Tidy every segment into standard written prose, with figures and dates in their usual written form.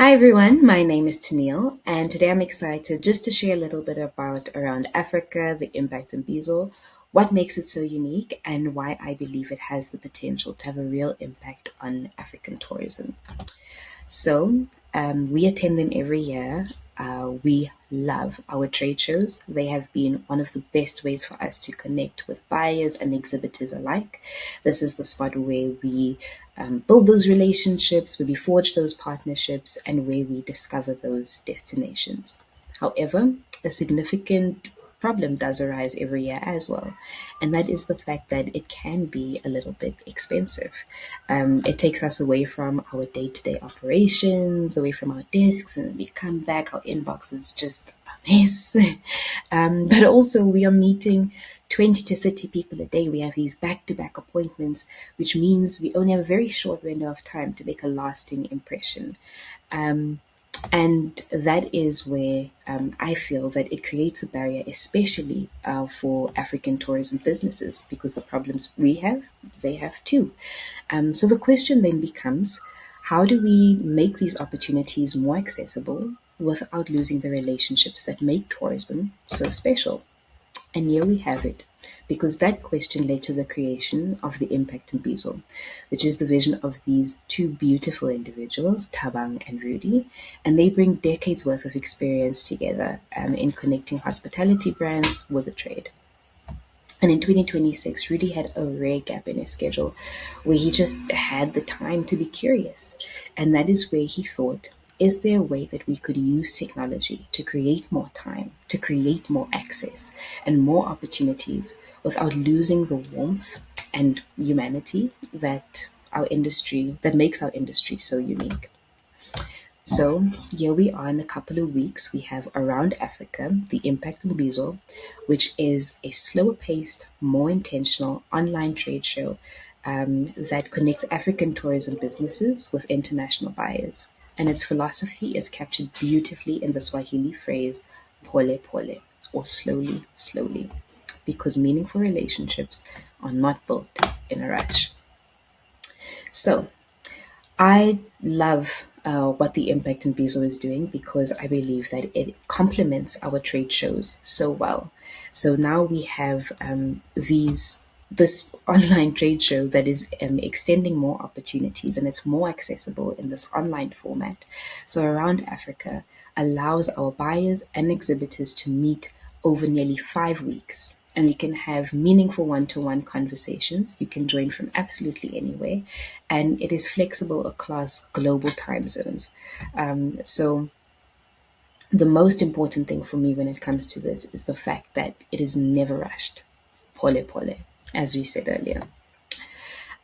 Hi everyone, my name is T'Neal, and today I'm excited just to share a little bit about around Africa, the Impact Imbizo, what makes it so unique, and why I believe it has the potential to have a real impact on African tourism. We attend them every year. We love our trade shows. They have been one of the best ways for us to connect with buyers and exhibitors alike. This is the spot where we build those relationships, where we forge those partnerships, and where we discover those destinations. However, a significant problem does arise every year as well, and that is the fact that it can be a little bit expensive. It takes us away from our day to day operations, away from our desks, and we come back, our inbox is just a mess. But also, we are meeting 20 to 30 people a day. We have these back to back appointments, which means we only have a very short window of time to make a lasting impression. Um, and that is where I feel that it creates a barrier, especially for African tourism businesses, because the problems we have, they have too. So the question then becomes, how do we make these opportunities more accessible without losing the relationships that make tourism so special? And here we have it, because that question led to the creation of the Impact Imbizo, which is the vision of these two beautiful individuals, Tabang and Rudy, and they bring decades worth of experience together in connecting hospitality brands with the trade. And in 2026, Rudy had a rare gap in his schedule where he just had the time to be curious. And that is where he thought, is there a way that we could use technology to create more time, to create more access and more opportunities without losing the warmth and humanity that makes our industry so unique? So here we are in a couple of weeks. We have Around Africa, the Impact Imbizo, which is a slower paced, more intentional online trade show that connects African tourism businesses with international buyers. And its philosophy is captured beautifully in the Swahili phrase pole pole, or slowly, slowly, because meaningful relationships are not built in a rush. So I love what the Impact in Bizo is doing because I believe that it complements our trade shows so well. So now we have this online trade show that is extending more opportunities, and it's more accessible in this online format. So Around Africa allows our buyers and exhibitors to meet over nearly 5 weeks. And we can have meaningful one to one conversations. You can join from absolutely anywhere. And it is flexible across global time zones. So, the most important thing for me when it comes to this is the fact that it is never rushed. Pole pole, as we said earlier.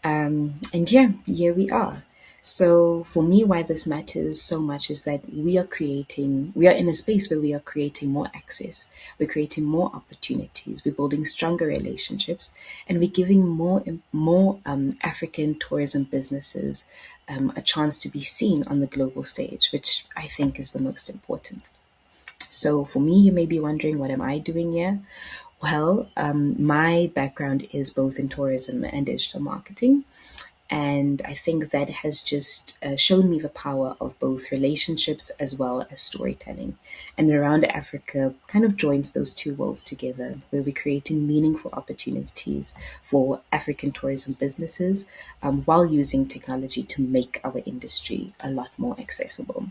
And yeah, here we are. So for me, why this matters so much is that we are in a space where we are creating more access, we're creating more opportunities, we're building stronger relationships, and we're giving more African tourism businesses a chance to be seen on the global stage, which I think is the most important. So for me, you may be wondering, what am I doing here? Well, my background is both in tourism and digital marketing. And I think that has just shown me the power of both relationships as well as storytelling. And Around Africa kind of joins those two worlds together, where we're creating meaningful opportunities for African tourism businesses while using technology to make our industry a lot more accessible.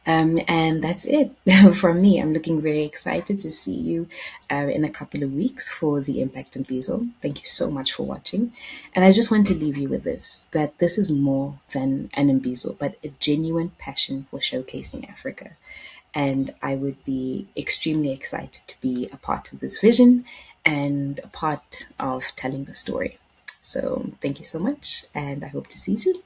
And that's it from me. I'm looking very excited to see you in a couple of weeks for the Impact and Bezel. Thank you so much for watching. And I just want to leave you with this, that this is more than an Imbizo, but a genuine passion for showcasing Africa. And I would be extremely excited to be a part of this vision and a part of telling the story. So thank you so much, and I hope to see you soon.